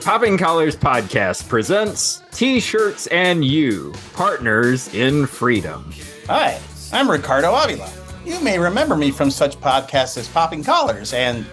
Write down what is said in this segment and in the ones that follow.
Popping Collars Podcast presents T-Shirts and You, Partners in Freedom. Hi, I'm Ricardo Avila. You may remember me from such podcasts as Popping Collars and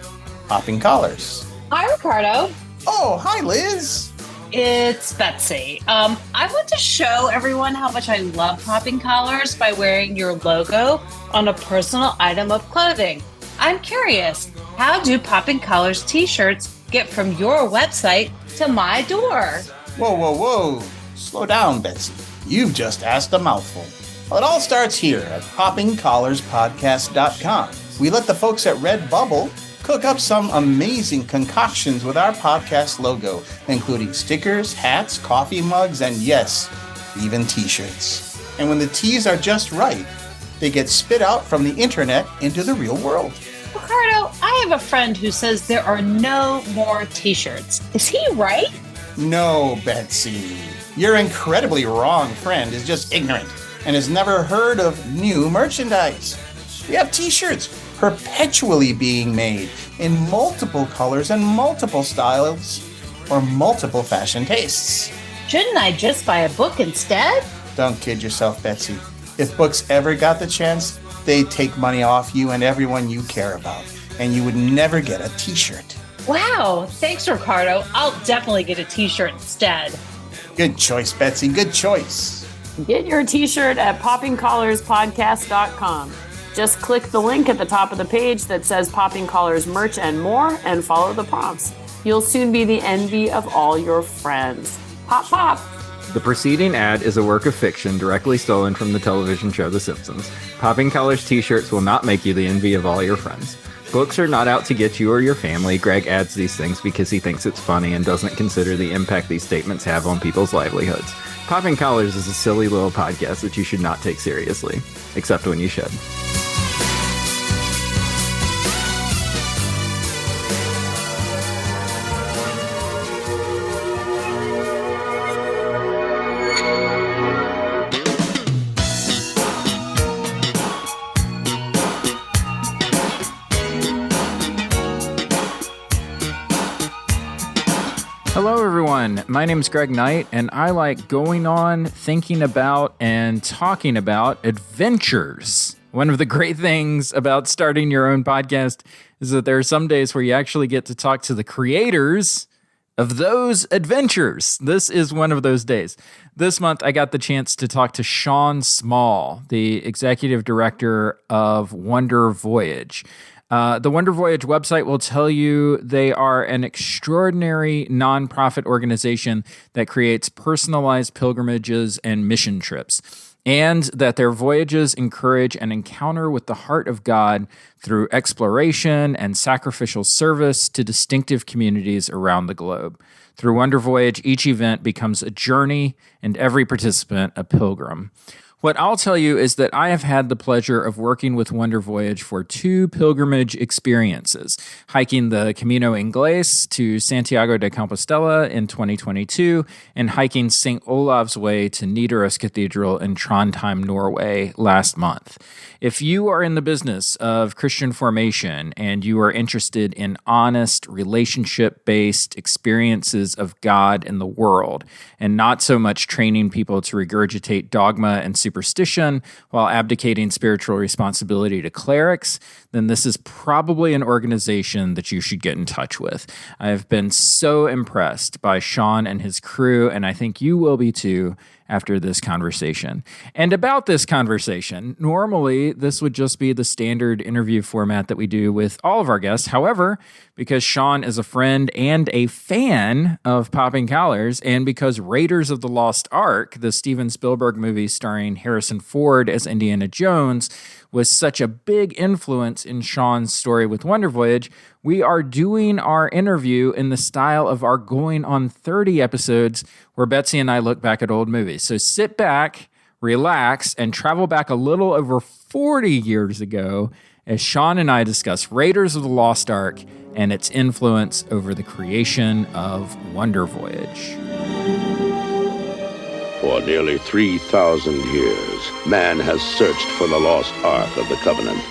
Popping Collars. Hi, Ricardo. Oh, hi, Liz. It's Betsy. I want to show everyone how much I love Popping Collars by wearing your logo on a personal item of clothing. I'm curious, how do Popping Collars t-shirts get from your website to my door? Whoa. Slow down, Betsy. You've just asked a mouthful. Well, it all starts here at poppingcollarspodcast.com. We let the folks at Redbubble cook up some amazing concoctions with our podcast logo, including stickers, hats, coffee mugs, and yes, even t-shirts. And when the teas are just right, they get spit out from the internet into the real world. Ricardo, I have a friend who says there are no more t-shirts. Is he right? No, Betsy. Your incredibly wrong friend is just ignorant and has never heard of new merchandise. We have t-shirts perpetually being made in multiple colors and multiple styles or multiple fashion tastes. Shouldn't I just buy a book instead? Don't kid yourself, Betsy. If books ever got the chance, they'd take money off you and everyone you care about, and you would never get a t-shirt. Wow, thanks, Ricardo. I'll definitely get a t-shirt instead. Good choice, Betsy. Good choice. Get your t-shirt at poppingcollarspodcast.com. Just click the link at the top of the page that says Popping Collars merch and more and follow the prompts. You'll soon be the envy of all your friends. Pop, pop. The preceding ad is a work of fiction directly stolen from the television show The Simpsons. Popping Collars t-shirts will not make you the envy of all your friends. Books are not out to get you or your family. Greg adds these things because he thinks it's funny and doesn't consider the impact these statements have on people's livelihoods. Popping Collars is a silly little podcast that you should not take seriously, except when you should. Hello, everyone. My name is Greg Knight, and I like going on, thinking about, and talking about adventures. One of the great things about starting your own podcast is that there are some days where you actually get to talk to the creators of those adventures. This is one of those days. This month, I got the chance to talk to Shawn Small, the executive director of Voyage. The Voyage website will tell you they are an extraordinary nonprofit organization that creates personalized pilgrimages and mission trips, and that their voyages encourage an encounter with the heart of God through exploration and sacrificial service to distinctive communities around the globe. Through Voyage, each event becomes a journey and every participant a pilgrim. What I'll tell you is that I have had the pleasure of working with Voyage for 2 pilgrimage experiences, hiking the Camino Inglés to Santiago de Compostela in 2022 and hiking St. Olav's Way to Nidaros Cathedral in Trondheim, Norway last month. If you are in the business of Christian formation and you are interested in honest, relationship-based experiences of God in the world, and not so much training people to regurgitate dogma and superstition while abdicating spiritual responsibility to clerics, then this is probably an organization that you should get in touch with. I've been so impressed by Shawn and his crew, and I think you will be too after this conversation. And about this conversation, normally this would just be the standard interview format that we do with all of our guests. However, because Shawn is a friend and a fan of Popping Collars, and because Raiders of the Lost Ark, the Steven Spielberg movie starring Harrison Ford as Indiana Jones, was such a big influence in Shawn's story with Voyage, we are doing our interview in the style of our Going on 30 episodes where Betsy and I look back at old movies. So sit back, relax, and travel back a little over 40 years ago as Shawn and I discuss Raiders of the Lost Ark and its influence over the creation of Voyage. For nearly 3,000 years, man has searched for the lost Ark of the Covenant.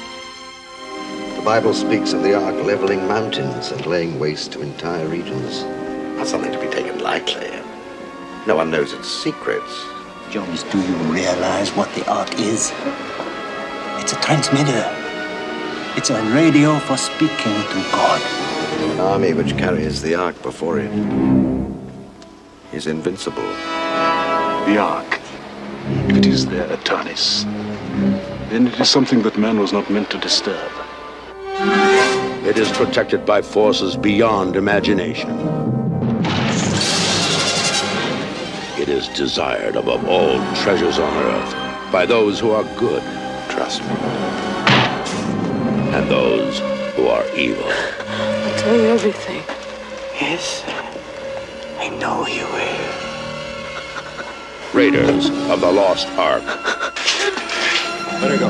The Bible speaks of the Ark leveling mountains and laying waste to entire regions. Not something to be taken lightly. No one knows its secrets. Jones, do you realize what the Ark is? It's a transmitter. It's a radio for speaking to God. An army which carries the Ark before it is invincible. The Ark, if it is their Eternis, then it is something that man was not meant to disturb. It is protected by forces beyond imagination. It is desired above all treasures on earth by those who are good, trust me, and those who are evil. I'll tell you everything. Yes, I know you will. Raiders of the Lost Ark. Let her go.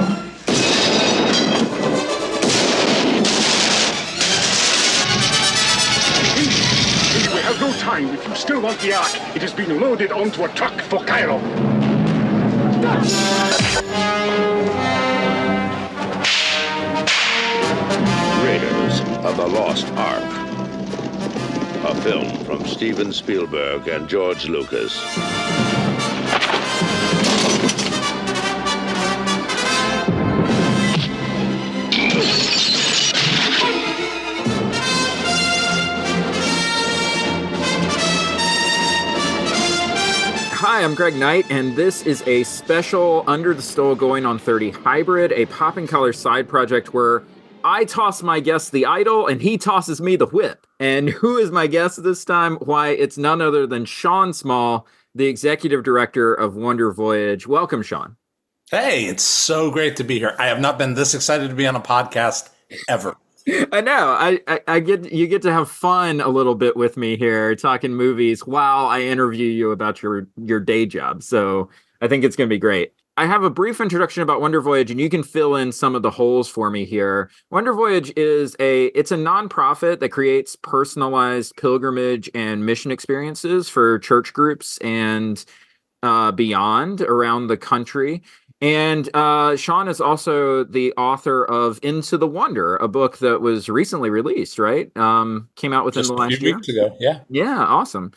We have no time. If you still want the Ark, it is being loaded onto a truck for Cairo. Raiders of the Lost Ark. A film from Steven Spielberg and George Lucas. Hi, I'm Greg Knight, and this is a special Under the Stole Going on 30 hybrid, a popping collar side project where I toss my guest the idol and he tosses me the whip. And who is my guest this time? Why, it's none other than Shawn Small, the executive director of Wonder Voyage. Welcome, Shawn. Hey, it's so great to be here. I have not been this excited to be on a podcast ever. I know. You get to have fun a little bit with me here, talking movies while I interview you about your day job. So I think it's going to be great. I have a brief introduction about Wonder Voyage, and you can fill in some of the holes for me here. Wonder Voyage is it's a nonprofit that creates personalized pilgrimage and mission experiences for church groups and beyond around the country. And Shawn is also the author of Into the Wonder, a book that was recently released, right? Came out within Just the a last few year. weeks ago, yeah. Yeah, awesome.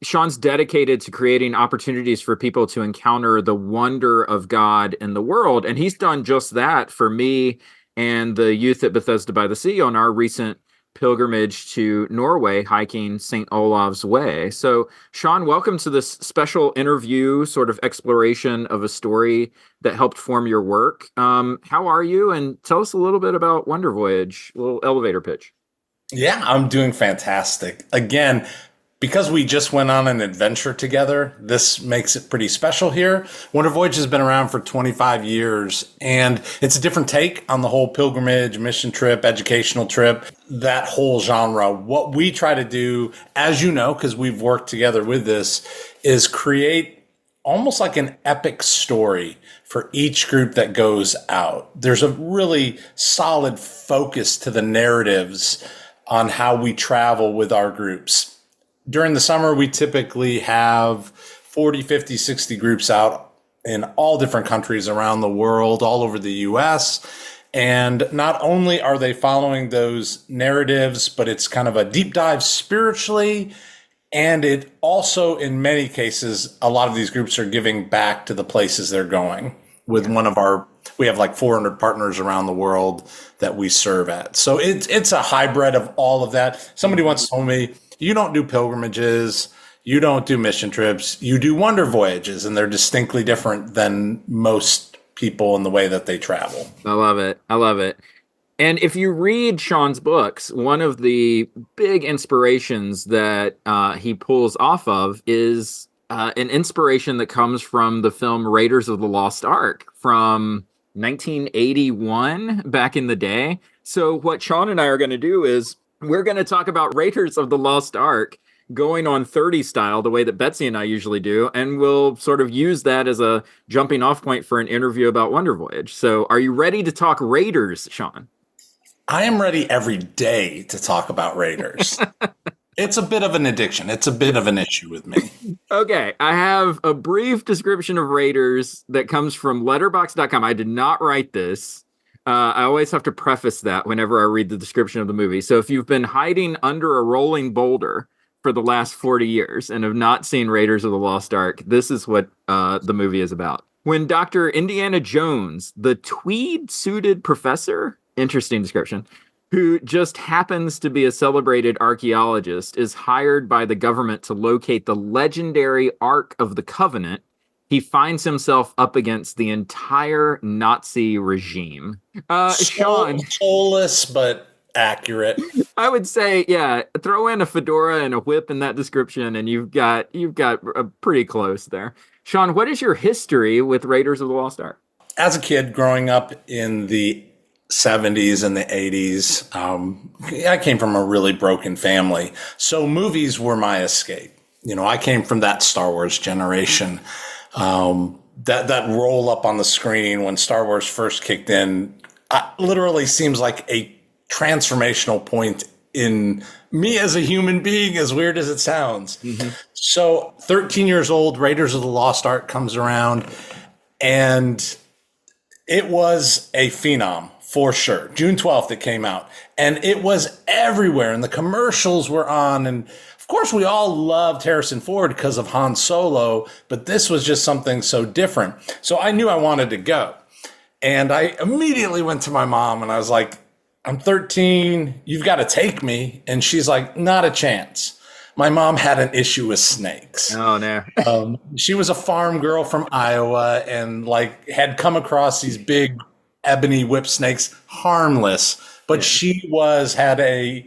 Shawn's dedicated to creating opportunities for people to encounter the wonder of God in the world. And he's done just that for me and the youth at Bethesda by the Sea on our recent pilgrimage to Norway, hiking St. Olav's Way. So, Shawn, welcome to this special interview, sort of exploration of a story that helped form your work. How are you? And tell us a little bit about Wonder Voyage, a little elevator pitch. Yeah, I'm doing fantastic. Again, because we just went on an adventure together, this makes it pretty special here. Wonder Voyage has been around for 25 years, and it's a different take on the whole pilgrimage, mission trip, educational trip, that whole genre. What we try to do, as you know, because we've worked together with this, is create almost like an epic story for each group that goes out. There's a really solid focus to the narratives on how we travel with our groups. During the summer, we typically have 40, 50, 60 groups out in all different countries around the world, all over the US. And not only are they following those narratives, but it's kind of a deep dive spiritually. And it also, in many cases, a lot of these groups are giving back to the places they're going with we have like 400 partners around the world that we serve at. So it's a hybrid of all of that. Somebody once told me, you don't do pilgrimages, you don't do mission trips, you do wonder voyages, and they're distinctly different than most people in the way that they travel. I love it. I love it. And if you read Shawn's books, one of the big inspirations that he pulls off of is an inspiration that comes from the film Raiders of the Lost Ark from 1981, back in the day. So what Shawn and I are going to do is we're going to talk about Raiders of the Lost Ark going on 30 style, the way that Betsy and I usually do, and we'll sort of use that as a jumping off point for an interview about Wonder Voyage. So are you ready to talk Raiders, Shawn? I am ready every day to talk about Raiders. It's a bit of an addiction. It's a bit of an issue with me. Okay, I have a brief description of Raiders that comes from letterboxd.com. I did not write this. I always have to preface that whenever I read the description of the movie. So if you've been hiding under a rolling boulder for the last 40 years and have not seen Raiders of the Lost Ark, this is what the movie is about. When Dr. Indiana Jones, the tweed-suited professor, interesting description, who just happens to be a celebrated archaeologist, is hired by the government to locate the legendary Ark of the Covenant, he finds himself up against the entire Nazi regime. Shawn, soulless but accurate. I would say, yeah, throw in a fedora and a whip in that description, and you've got a pretty close there. Shawn, what is your history with Raiders of the Lost Ark? As a kid growing up in the 70s and the 80s, I came from a really broken family. So movies were my escape. You know, I came from that Star Wars generation. That roll up on the screen when Star Wars first kicked in literally seems like a transformational point in me as a human being, as weird as it sounds. Mm-hmm. So 13 years old, Raiders of the Lost Ark comes around, and it was a phenom for sure. June 12th it came out, and it was everywhere, and the commercials were on, and of course we all loved Harrison Ford because of Han Solo, but this was just something so different. So I knew I wanted to go, and I immediately went to my mom and I was like, I'm 13, you've got to take me. And she's like, not a chance. My mom had an issue with snakes. Oh, no. She was a farm girl from Iowa and like had come across these big ebony whip snakes, harmless, but she had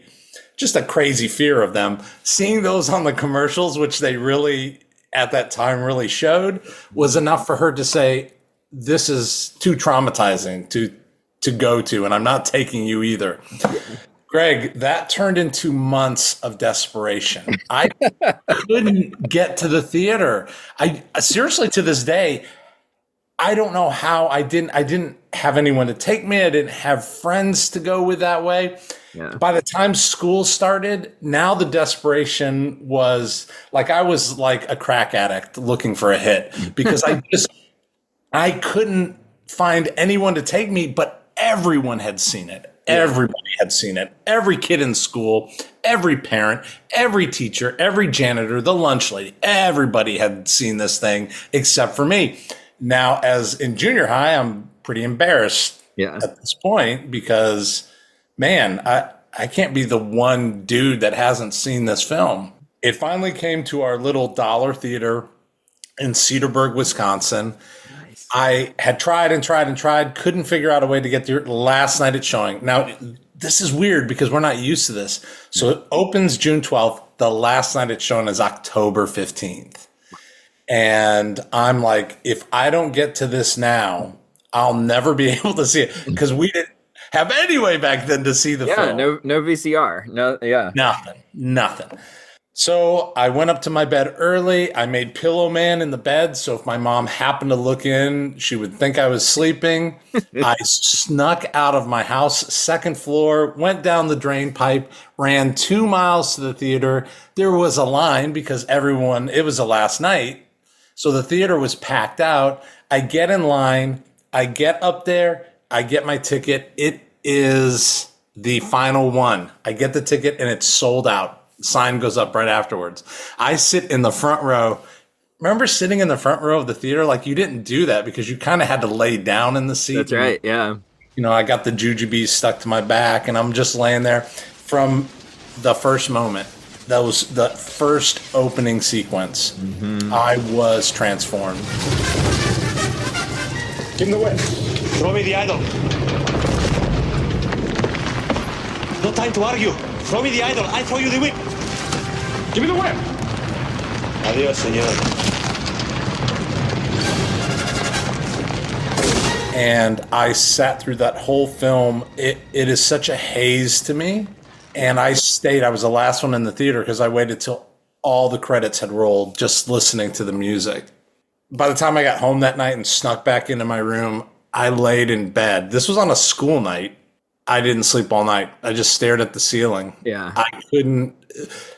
just a crazy fear of them. Seeing those on the commercials, which they really at that time really showed, was enough for her to say, this is too traumatizing to go to, and I'm not taking you either. Greg, that turned into months of desperation. I couldn't get to the theater. I seriously, to this day, I don't know how I didn't have anyone to take me. I didn't have friends to go with that way. Yeah. By the time school started, now the desperation was like I was like a crack addict looking for a hit, because I couldn't find anyone to take me, but everyone had seen it. Everybody had seen it. Every kid in school, every parent, every teacher, every janitor, the lunch lady, everybody had seen this thing except for me. Now, as in junior high, I'm pretty embarrassed at this point because, man, I can't be the one dude that hasn't seen this film. It finally came to our little dollar theater in Cedarburg, Wisconsin. I had tried and tried and tried, couldn't figure out a way to get there. Last night it's showing. Now, this is weird because we're not used to this. So it opens June 12th. The last night it's showing is October 15th. And I'm like, if I don't get to this now, I'll never be able to see it, because we didn't have any way back then to see the film. No VCR. Nothing. So I went up to my bed early. I made Pillow Man in the bed, so if my mom happened to look in, she would think I was sleeping. I snuck out of my house, second floor, went down the drain pipe, ran 2 miles to the theater. There was a line because it was the last night, so the theater was packed out. I get in line. I get up there. I get my ticket. It is the final one. I get the ticket, and it's sold out. Sign goes up right afterwards. I sit in the front row. Remember sitting in the front row of the theater? Like, you didn't do that because you kind of had to lay down in the seat. That's right, yeah. You know, I got the jujubes stuck to my back, and I'm just laying there. From the first moment, that was the first opening sequence, I was transformed. Give me the whip. Throw me the idol. No time to argue. Throw me the idol. I throw you the whip. Give me the whip. Adios, señor. And I sat through that whole film. It is such a haze to me. And I stayed. I was the last one in the theater because I waited till all the credits had rolled, just listening to the music. By the time I got home that night and snuck back into my room, I laid in bed. This was on a school night. I didn't sleep all night. I just stared at the ceiling. Yeah. I couldn't.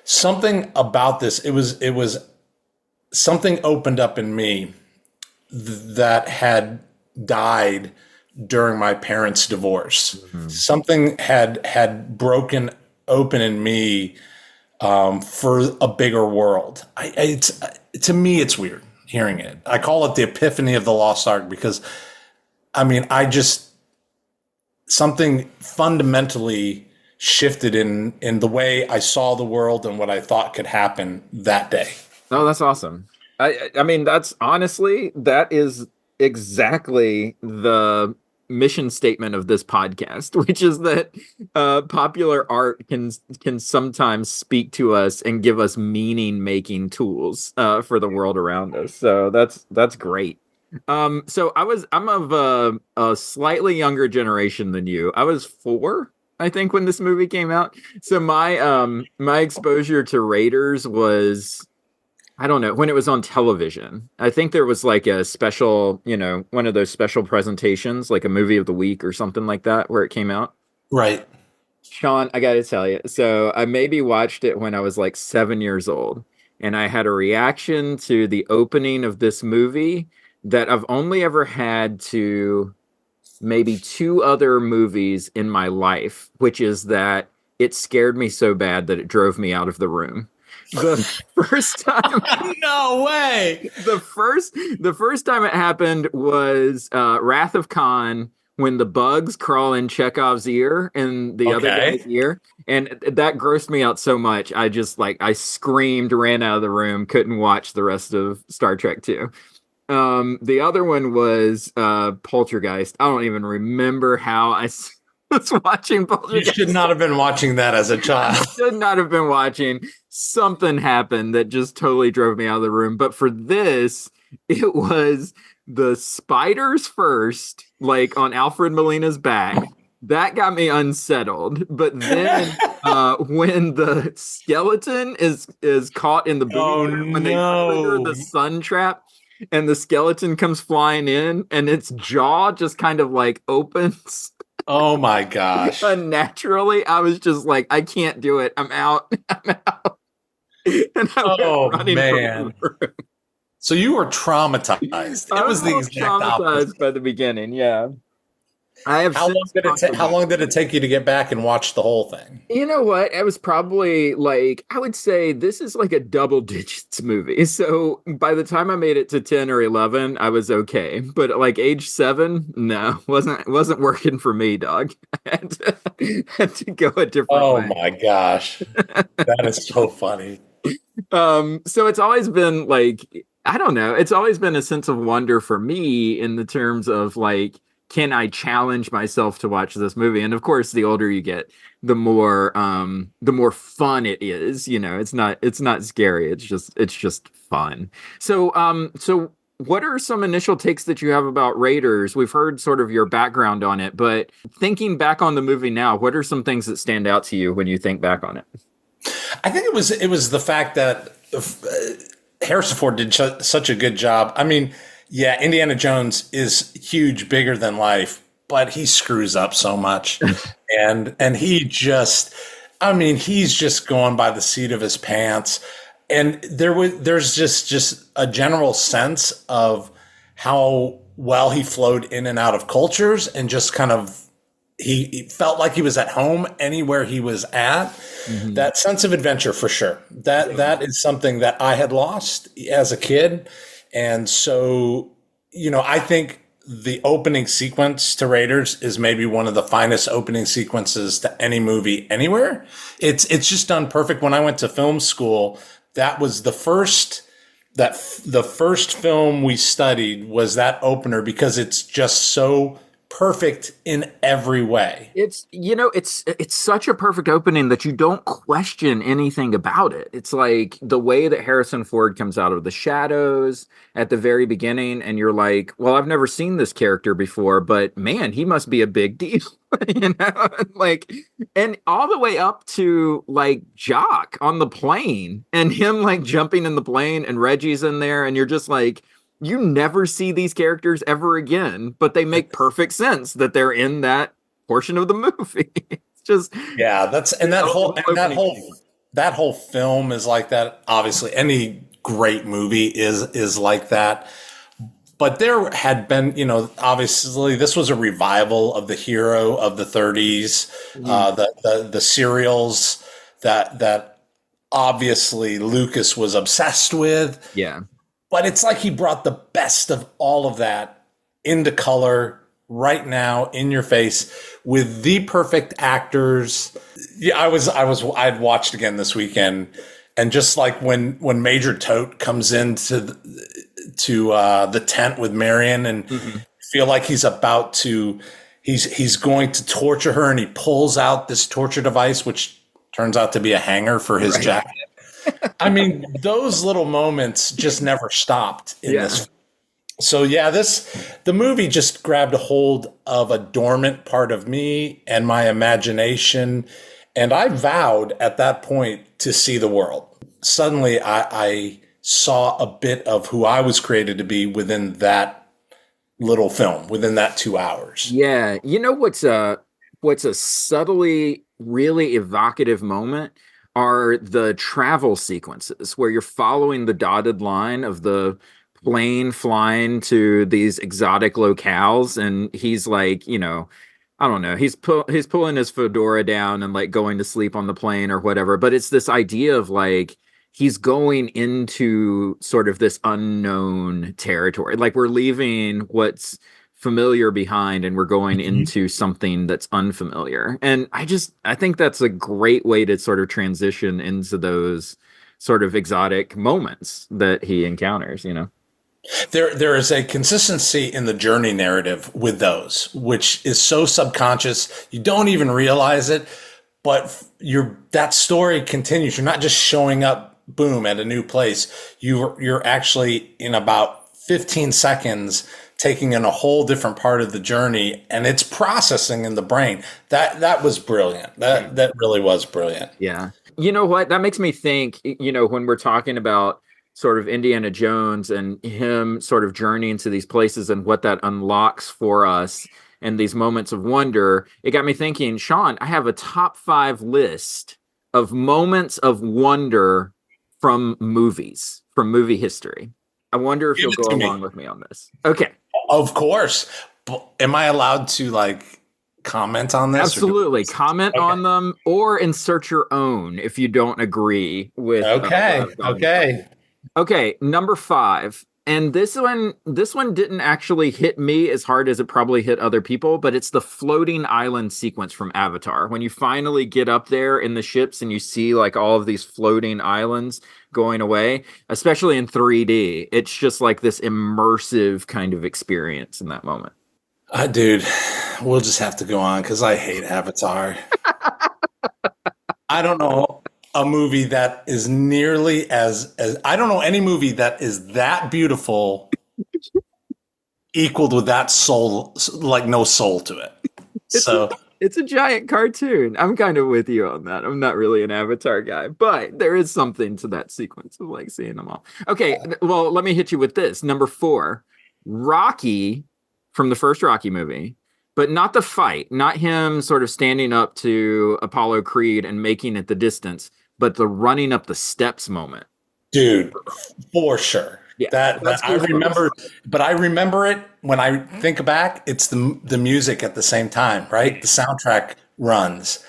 Something about this. It was something opened up in me that had died during my parents' divorce. Mm-hmm. Something had broken open in me for a bigger world. It's to me, it's weird hearing it. I call it the epiphany of the Lost Ark because, I mean, something fundamentally shifted in the way I saw the world and what I thought could happen that day. Oh, that's awesome. I mean, that is exactly the mission statement of this podcast, which is that popular art can sometimes speak to us and give us meaning making tools for the world around us. So that's great. So I'm of a slightly younger generation than you. I was 4, I think, when this movie came out. So my exposure to Raiders was, I don't know, when it was on television. I think there was like a special, one of those special presentations, like a movie of the week or something like that, where it came out. Right. Shawn, I got to tell you. So I maybe watched it when I was like 7 years old, and I had a reaction to the opening of this movie that I've only ever had to maybe 2 other movies in my life, which is that it scared me so bad that it drove me out of the room. The first time, no way. The first time it happened was Wrath of Khan, when the bugs crawl in Chekhov's ear and the other guy's ear, and that grossed me out so much. I screamed, ran out of the room, couldn't watch the rest of Star Trek 2. The other one was Poltergeist. I don't even remember how I was watching Poltergeist. You should not have been watching that as a child. I should not have been watching. Something happened that just totally drove me out of the room. But for this, it was the spiders first, like on Alfred Molina's back. That got me unsettled. But then when the skeleton is caught in the boom, when they trigger the sun trap, and the skeleton comes flying in, and its jaw just kind of like opens. Oh my gosh. Unnaturally, I was just like, I can't do it. I'm out. I'm out. And oh, man. So you were traumatized. It was the exact traumatized opposite. by the beginning, yeah. I have. How long did it take you to get back and watch the whole thing? You know what? It was probably like, I would say this is like a double digits movie. So by the time I made it to 10 or 11, I was okay. But at like age 7, no, wasn't working for me, dog. I had to go a different way. Oh my gosh. That is so funny. So it's always been like, I don't know. It's always been a sense of wonder for me in the terms of like, can I challenge myself to watch this movie? And of course, the older you get, the more fun it is. It's not scary. It's just fun. So what are some initial takes that you have about Raiders? We've heard sort of your background on it, but thinking back on the movie now, what are some things that stand out to you when you think back on it? I think it was the fact that Harrison Ford did such a good job. I mean, yeah, Indiana Jones is huge, bigger than life, but he screws up so much. and he's just going by the seat of his pants. And there's just a general sense of how well he flowed in and out of cultures, and just kind of he felt like he was at home anywhere he was at. Mm-hmm. That sense of adventure, for sure. That is something that I had lost as a kid. And so, I think the opening sequence to Raiders is maybe one of the finest opening sequences to any movie anywhere. It's just done perfect. When I went to film school, that was the first film we studied was that opener, because it's just so perfect in every way. It's such a perfect opening that you don't question anything about it. It's like the way that Harrison Ford comes out of the shadows at the very beginning, and you're like, well, I've never seen this character before, but man, he must be a big deal. Like, and all the way up to like Jock on the plane, and him like jumping in the plane, and Reggie's in there, and you're just like, you never see these characters ever again, but they make perfect sense that they're in that portion of the movie. It's just, yeah, that whole film is like that. Obviously, any great movie is like that. But there had been, obviously this was a revival of the hero of the 30s, the serials that obviously Lucas was obsessed with. Yeah. But it's like he brought the best of all of that into color right now in your face with the perfect actors. Yeah, I'd watched again this weekend, and just like when Major Tote comes into the tent with Marion and feel like he's about to he's going to torture her, and he pulls out this torture device which turns out to be a hanger for his jacket. I mean, those little moments just never stopped in this. So yeah, the movie just grabbed a hold of a dormant part of me and my imagination. And I vowed at that point to see the world. Suddenly I saw a bit of who I was created to be within that little film, within that 2 hours. Yeah. You know what's a subtly really evocative moment are the travel sequences where you're following the dotted line of the plane flying to these exotic locales, and he's like, I don't know, he's pulling his fedora down and like going to sleep on the plane or whatever, but it's this idea of like he's going into sort of this unknown territory, like we're leaving what's familiar behind and we're going into something that's unfamiliar. And I think that's a great way to sort of transition into those sort of exotic moments that he encounters. There is a consistency in the journey narrative with those, which is so subconscious you don't even realize it, but that story continues. You're not just showing up, boom, at a new place. You're actually in about 15 seconds taking in a whole different part of the journey, and it's processing in the brain. That was brilliant. That really was brilliant. Yeah. You know what? That makes me think, when we're talking about sort of Indiana Jones and him sort of journeying to these places and what that unlocks for us and these moments of wonder, it got me thinking, Shawn, I have a top 5 list of moments of wonder from movies, from movie history. I wonder if you'll go along with me on this. Okay. Of course. Am I allowed to comment on this? Absolutely. Comment on them or insert your own if you don't agree with. Okay. Number 5. And this one didn't actually hit me as hard as it probably hit other people, but it's the floating island sequence from Avatar. When you finally get up there in the ships and you see like all of these floating islands going away, especially in 3D, it's just like this immersive kind of experience in that moment. Dude, we'll just have to go on because I hate Avatar. I don't know a movie that is nearly as I don't know any movie that is that beautiful equaled with that soul, like no soul to it. It's a giant cartoon. I'm kind of with you on that. I'm not really an Avatar guy, but there is something to that sequence of like seeing them all. Okay, well, let me hit you with this. Number 4, Rocky from the first Rocky movie, but not the fight, not him sort of standing up to Apollo Creed and making it the distance, but the running up the steps moment. Dude, for sure. Yeah, that I remember, but I remember it when I think back. It's the music at the same time, right? The soundtrack runs.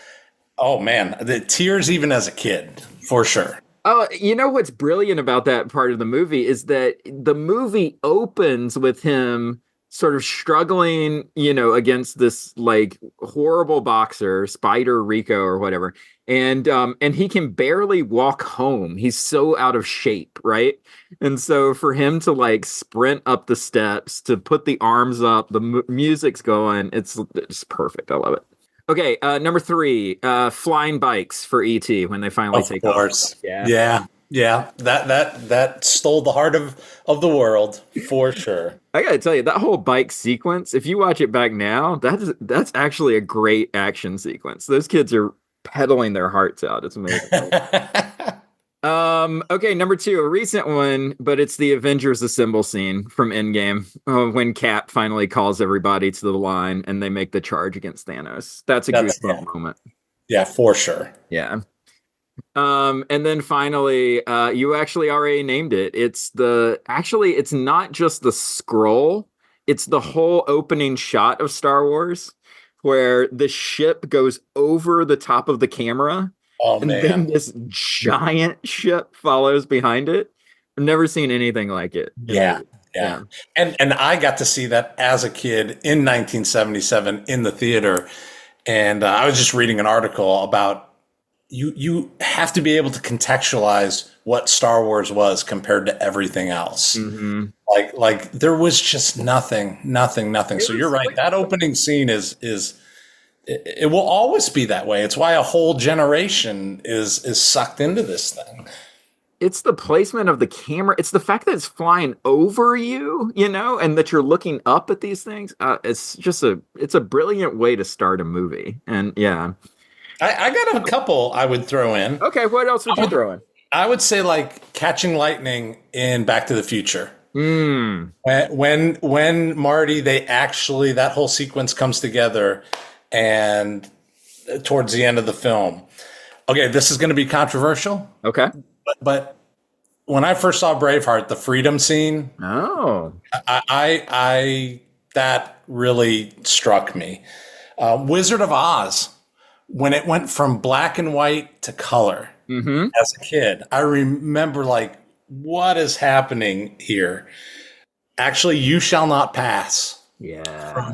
Oh man, the tears even as a kid, for sure. Oh, you know what's brilliant about that part of the movie is that the movie opens with him sort of struggling, against this like horrible boxer, Spider Rico or whatever. And he can barely walk home. He's so out of shape, right? And so for him to like sprint up the steps, to put the arms up, the music's going, it's perfect. I love it. Okay, number 3, flying bikes for E.T. when they finally take off. Of course. Yeah. That stole the heart of the world for sure. I gotta tell you, that whole bike sequence, if you watch it back now, that's actually a great action sequence. Those kids are pedaling their hearts out. It's amazing. Okay, number 2, a recent one, but it's the Avengers Assemble scene from Endgame when Cap finally calls everybody to the line and they make the charge against Thanos. That's a goosebump moment. Yeah, for sure. Yeah. And then finally, you actually already named it. It's not just the scroll, it's the whole opening shot of Star Wars where the ship goes over the top of the camera Oh and then man. this giant ship follows behind it. I've never seen anything like it in Yeah. movies. Yeah. Yeah. And I got to see that as a kid in 1977 in the theater. And I was just reading an article about you have to be able to contextualize what Star Wars was compared to everything else. Mm-hmm. Like there was just nothing. So you're right. That opening scene is it will always be that way. It's why a whole generation is sucked into this thing. It's the placement of the camera. It's the fact that it's flying over you, and that you're looking up at these things. It's a brilliant way to start a movie. And yeah. I got a couple I would throw in. Okay, what else would you throw in? I would say like catching lightning in Back to the Future. Mm. When Marty, that whole sequence comes together and towards the end of the film. Okay, this is going to be controversial. Okay. But when I first saw Braveheart, the freedom scene, I that really struck me. Wizard of Oz, when it went from black and white to color as a kid, I remember like, what is happening here? Actually, You Shall Not Pass. Yeah,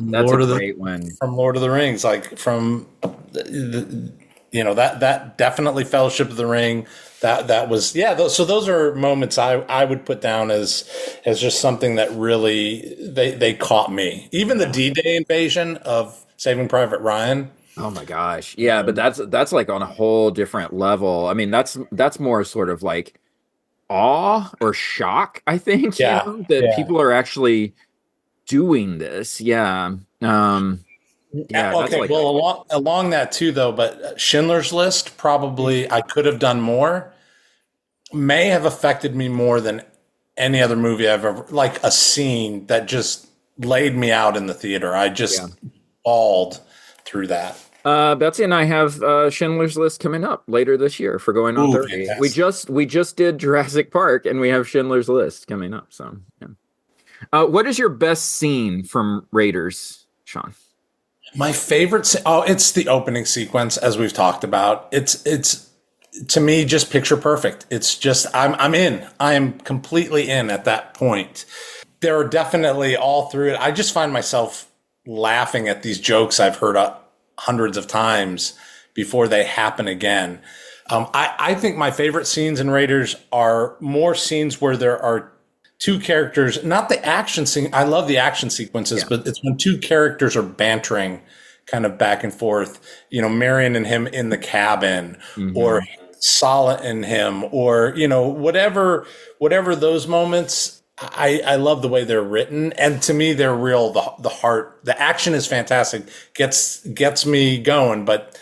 that's a great one. From Lord of the Rings, like from that definitely Fellowship of the Ring. That was so those are moments I would put down as just something that really they caught me. Even the D-Day invasion of Saving Private Ryan. Oh my gosh. Yeah, but that's like on a whole different level. I mean, that's more sort of like awe or shock, I think, that people are actually doing this. Yeah. Okay. Like along that too, though, but Schindler's List, probably I could have done more, may have affected me more than any other movie I've ever, like a scene that just laid me out in the theater. I just bawled through that. Betsy and I have Schindler's List coming up later this year for Going on 30. Fantastic. We just did Jurassic Park, and we have Schindler's List coming up. So, yeah. What is your best scene from Raiders, Shawn? My favorite, it's the opening sequence, as we've talked about. It's to me just picture perfect. It's just I'm in. I am completely in at that point. There are definitely all through it. I just find myself laughing at these jokes I've heard hundreds of times before they happen again. I think my favorite scenes in Raiders are more scenes where there are two characters, not the action scene. I love the action sequences, but it's when two characters are bantering kind of back and forth, Marion and him in the cabin or Sala and him or, whatever those moments. I love the way they're written. And to me, they're real. The heart, the action is fantastic, gets me going. But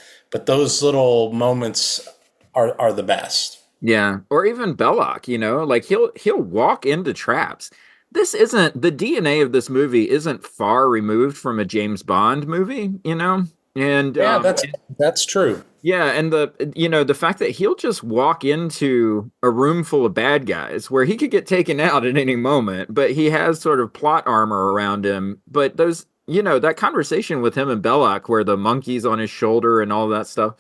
those little moments are the best. Yeah, or even Belloc, like he'll walk into traps. This isn't the DNA of this movie isn't far removed from a James Bond movie, and that's true. Yeah, and the fact that he'll just walk into a room full of bad guys where he could get taken out at any moment, but he has sort of plot armor around him. But those, that conversation with him and Belloc where the monkey's on his shoulder and all that stuff.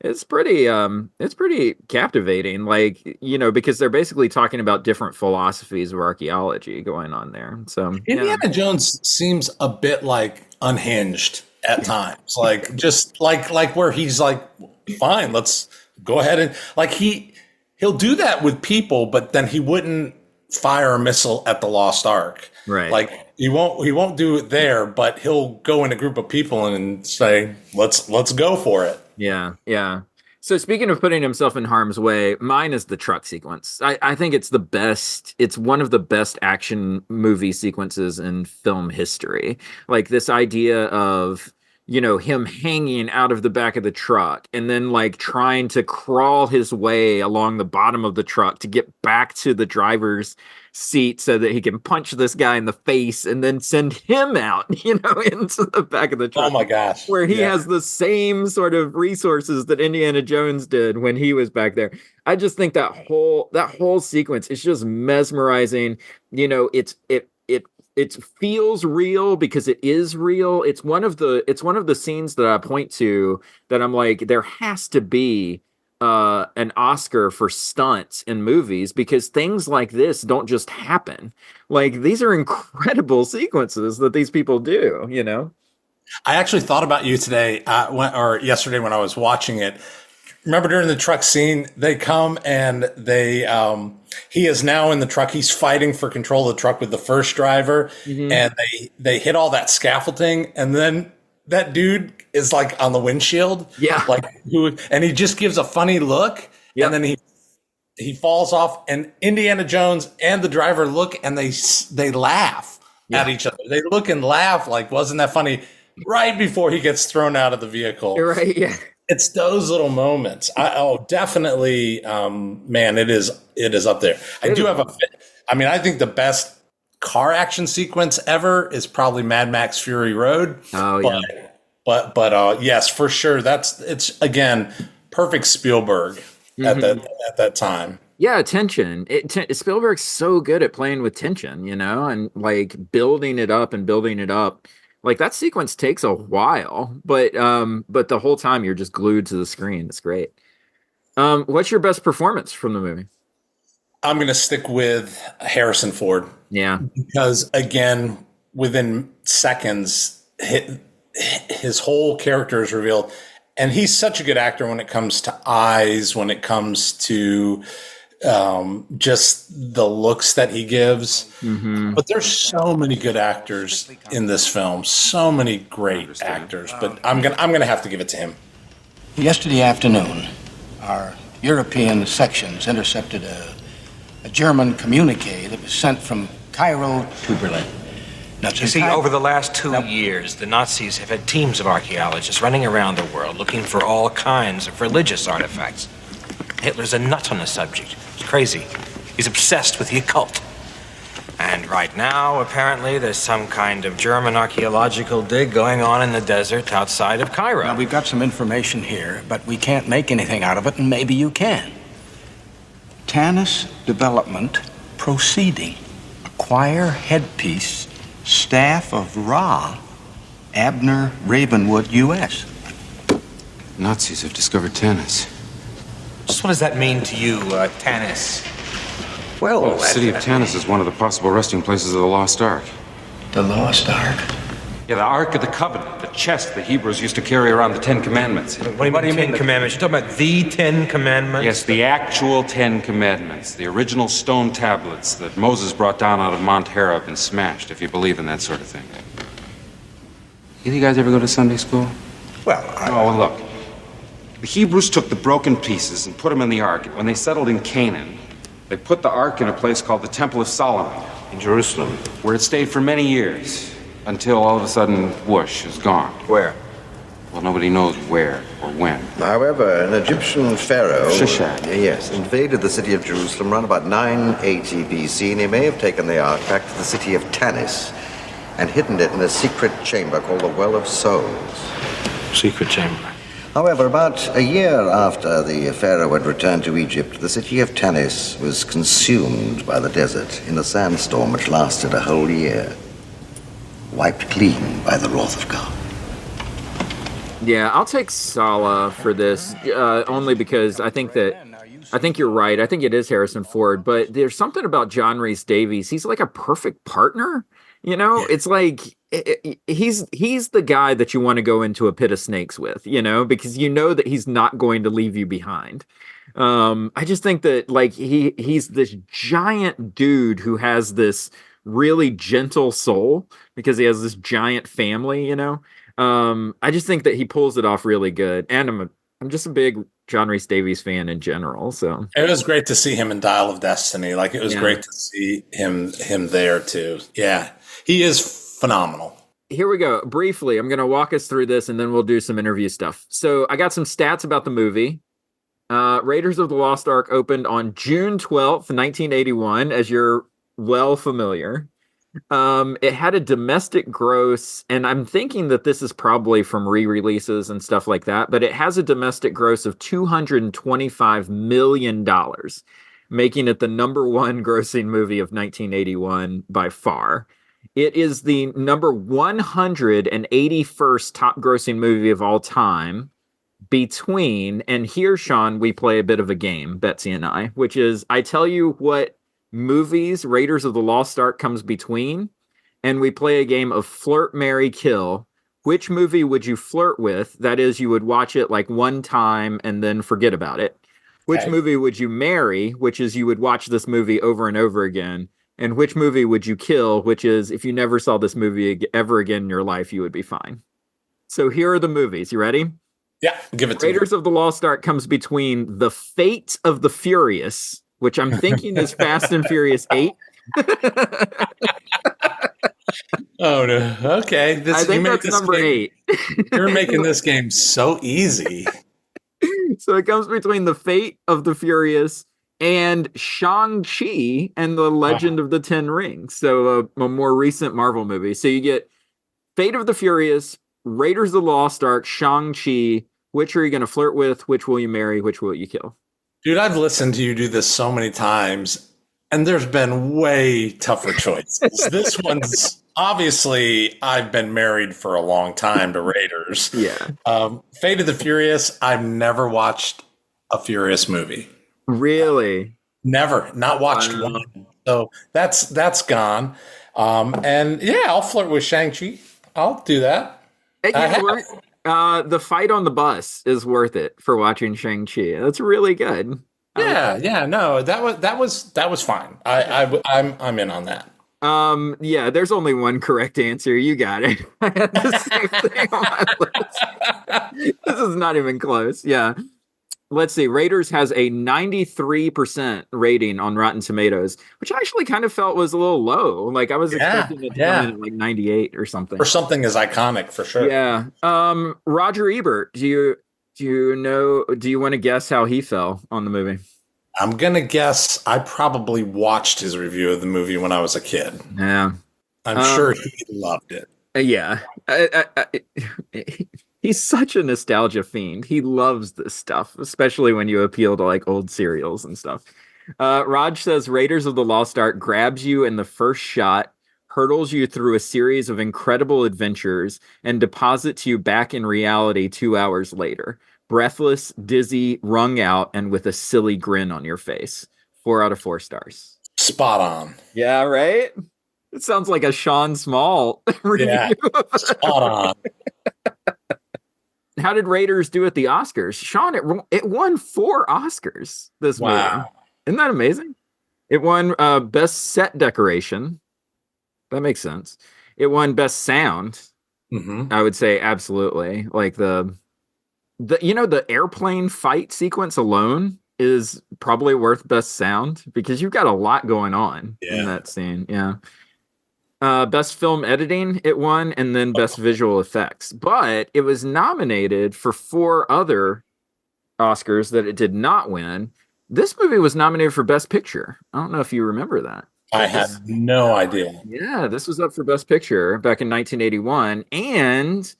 It's pretty captivating, because they're basically talking about different philosophies of archaeology going on there. So Indiana Jones seems a bit like unhinged at times, like just like where he's like, fine, let's go ahead and like he'll do that with people, but then he wouldn't fire a missile at the Lost Ark, right? Like he won't do it there, but he'll go in a group of people and say, let's go for it. Yeah. So speaking of putting himself in harm's way, mine is the truck sequence. I think it's the best. It's one of the best action movie sequences in film history. Like this idea of, him hanging out of the back of the truck and then like trying to crawl his way along the bottom of the truck to get back to the driver's seat so that he can punch this guy in the face and then send him out, into the back of the truck. Oh my gosh. Where he has the same sort of resources that Indiana Jones did when he was back there. I just think that whole sequence is just mesmerizing. It feels real because it is real. It's one of the scenes that I point to that I'm like, there has to be an Oscar for stunts in movies, because things like this don't just happen. Like, these are incredible sequences that these people do, you know? I actually thought about you today, or yesterday when I was watching it. Remember during the truck scene, they come and he is now in the truck. He's fighting for control of the truck with the first driver, and they hit all that scaffolding, and then that dude is like on the windshield, and he just gives a funny look, and then he falls off, and Indiana Jones and the driver look, and they laugh at each other. They look and laugh like, wasn't that funny? Right before he gets thrown out of the vehicle. You're right, yeah. It's those little moments. Definitely, man, it is up there. I think the best car action sequence ever is probably Mad Max Fury Road. Oh, yeah. But yes, for sure. It's again, perfect Spielberg at that time. Yeah, tension. Spielberg's so good at playing with tension, you know, and like building it up and building it up. Like, that sequence takes a while, but the whole time you're just glued to the screen. It's great. What's your best performance from the movie? I'm going to stick with Harrison Ford. Yeah. Because, again, within seconds, his whole character is revealed. And he's such a good actor when it comes to eyes, when it comes to just the looks that he gives. But there's so many good actors in this film, so many great actors. But I'm gonna have to give it to him. Yesterday afternoon, our European sections intercepted a German communique that was sent from Cairo to Berlin. Now, You see, over the last 2 years, the Nazis have had teams of archaeologists running around the world looking for all kinds of religious artifacts. Hitler's a nut on the subject. He's crazy. He's obsessed with the occult. And right now, apparently, there's some kind of German archaeological dig going on in the desert outside of Cairo. Now, we've got some information here, but we can't make anything out of it, and maybe you can. Tanis development proceeding. Acquire headpiece, staff of Ra, Abner Ravenwood, U.S. Nazis have discovered Tanis. Just what does that mean to you, Tanis? Well, the city of Tanis is one of the possible resting places of the Lost Ark. The Lost Ark? Yeah, the Ark of the Covenant, the chest the Hebrews used to carry around the Ten Commandments. What do you mean, Commandments? You're talking about the Ten Commandments? Yes, the actual Ten Commandments, the original stone tablets that Moses brought down out of Mount Horeb and smashed, if you believe in that sort of thing. You guys ever go to Sunday school? Well, look. The Hebrews took the broken pieces and put them in the Ark. When they settled in Canaan, they put the Ark in a place called the Temple of Solomon. In Jerusalem. Where it stayed for many years, until all of a sudden, whoosh, is gone. Where? Well, nobody knows where or when. However, an Egyptian pharaoh... Shishak. Yes, invaded the city of Jerusalem around about 980 BC, and he may have taken the Ark back to the city of Tanis and hidden it in a secret chamber called the Well of Souls. Secret chamber. However, about a year after the pharaoh had returned to Egypt, the city of Tanis was consumed by the desert in a sandstorm which lasted a whole year. Wiped clean by the wrath of God. Yeah, I'll take Sala for this, only because I think you're right. I think it is Harrison Ford, but there's something about John Rhys Davies. He's like a perfect partner. You know, it's like he's the guy that you want to go into a pit of snakes with, you know, because you know that he's not going to leave you behind. I just think that like he's this giant dude who has this really gentle soul because he has this giant family, you know. I just think that he pulls it off really good, and I'm just a big John Rhys Davies fan in general. So it was great to see him in Dial of Destiny. Like, it was great to see him there too. Yeah, he is phenomenal. Here we go. Briefly, I'm going to walk us through this, and then we'll do some interview stuff. So I got some stats about the movie. Raiders of the Lost Ark opened on June 12th, 1981, as you're well familiar. It had a domestic gross, and I'm thinking that this is probably from re-releases and stuff like that, but it has a domestic gross of $225 million, making it the number one grossing movie of 1981 by far. It is the number 181st top grossing movie of all time, between, and here, Shawn, we play a bit of a game, Betsy and I, which is I tell you what movies Raiders of the Lost Ark comes between, and we play a game of flirt, marry, kill. Which movie would you flirt with? That is, you would watch it like one time and then forget about it. Which movie would you marry? Which is, you would watch this movie over and over again. And which movie would you kill? Which is, if you never saw this movie ever again in your life, you would be fine. So here are the movies. You ready? Yeah, give it to me. Raiders of the Lost Ark comes between The Fate of the Furious, which I'm thinking is Fast and Furious 8. Oh, no. Okay. I think that's number 8. You're making this game so easy. So it comes between The Fate of the Furious and Shang-Chi and the Legend of the Ten Rings. So a more recent Marvel movie. So you get Fate of the Furious, Raiders of the Lost Ark, Shang-Chi. Which are you going to flirt with? Which will you marry? Which will you kill? Dude, I've listened to you do this so many times, and there's been way tougher choices. This one's obviously, I've been married for a long time to Raiders. Yeah. Fate of the Furious, I've never watched a Furious movie. Really? Never. Not watched one. So that's gone. And yeah, I'll flirt with Shang-Chi. I'll do that. The fight on the bus is worth it for watching Shang-Chi. That's really good. Yeah, no, that was fine. I'm in on that. Yeah, there's only one correct answer. You got it. I had the same thing on my list. This is not even close. Yeah. Let's see. Raiders has a 93% rating on Rotten Tomatoes, which I actually kind of felt was a little low. Like I was expecting it to come in at like 98 or something. Or something as iconic for sure. Yeah. Roger Ebert, do you want to guess how he fell on the movie? I'm going to guess I probably watched his review of the movie when I was a kid. Yeah. I'm sure he loved it. Yeah. He's such a nostalgia fiend. He loves this stuff, especially when you appeal to like old serials and stuff. Raj says Raiders of the Lost Ark grabs you in the first shot, hurdles you through a series of incredible adventures, and deposits you back in reality 2 hours later. Breathless, dizzy, wrung out, and with a silly grin on your face. 4 out of 4 stars. Spot on. Yeah, right? It sounds like a Shawn Small review. Yeah, spot on. How did Raiders do at the Oscars? Shawn, it won 4 Oscars this movie. Isn't that amazing? It won Best Set Decoration. That makes sense. It won Best Sound. Mm-hmm. I would say absolutely. Like the airplane fight sequence alone is probably worth Best Sound because you've got a lot going on in that scene. Yeah. Best Film Editing, it won, and then Best Visual Effects. But it was nominated for 4 other Oscars that it did not win. This movie was nominated for Best Picture. I don't know if you remember that. I had no idea. Yeah, this was up for Best Picture back in 1981. And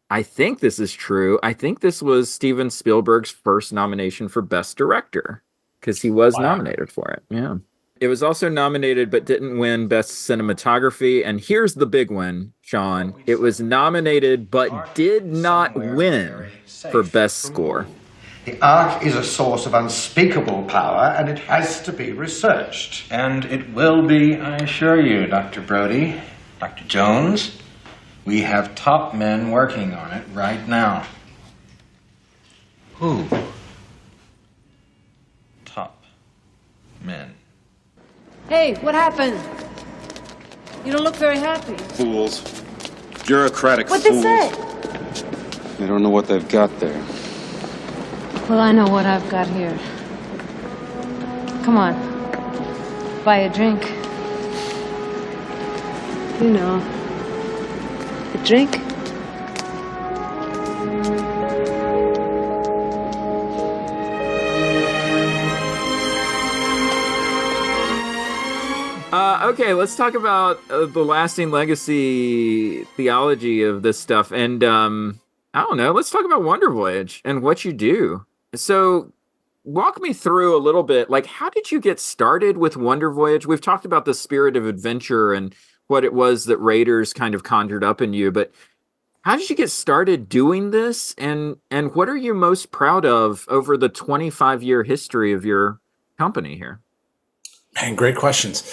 I think this is true. I think this was Steven Spielberg's first nomination for Best Director because he was nominated for it. Yeah. It was also nominated but didn't win Best Cinematography. And here's the big one, Shawn. It was nominated but did not win for Best Score. The Ark is a source of unspeakable power, and it has to be researched. And it will be, I assure you, Dr. Brody, Dr. Jones. We have top men working on it right now. Who? Top men. Hey, what happened? You don't look very happy. Fools. Bureaucratic What'd fools. they say? They don't know what they've got there. Well, I know what I've got here. Come on. Buy a drink. You know. A drink? Okay, let's talk about the lasting legacy theology of this stuff. And I don't know, let's talk about Wonder Voyage and what you do. So walk me through a little bit, like, how did you get started with Wonder Voyage? We've talked about the spirit of adventure and what it was that Raiders kind of conjured up in you, but How did you get started doing this, and what are you most proud of over the 25-year history of your company here? Man, great questions.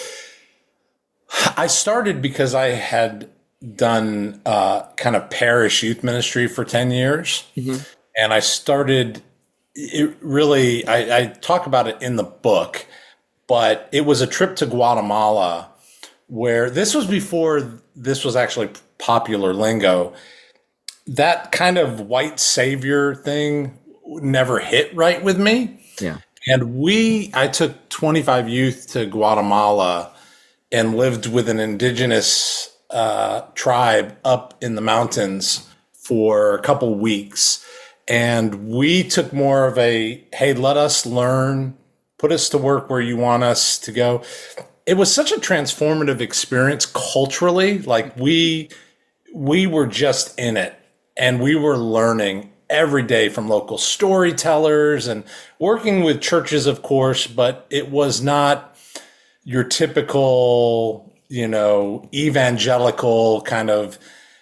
I started because I had done kind of parish youth ministry for 10 years. Mm-hmm. And I started it really, I talk about it in the book, but it was a trip to Guatemala where this was before this was actually popular lingo. That kind of white savior thing never hit right with me. Yeah. And I took 25 youth to Guatemala and lived with an indigenous tribe up in the mountains for a couple weeks. And we took more of a, hey, let us learn, put us to work where you want us to go. It was such a transformative experience culturally. Like we were just in it, and we were learning every day from local storytellers and working with churches, of course, but it was not your typical, evangelical kind of,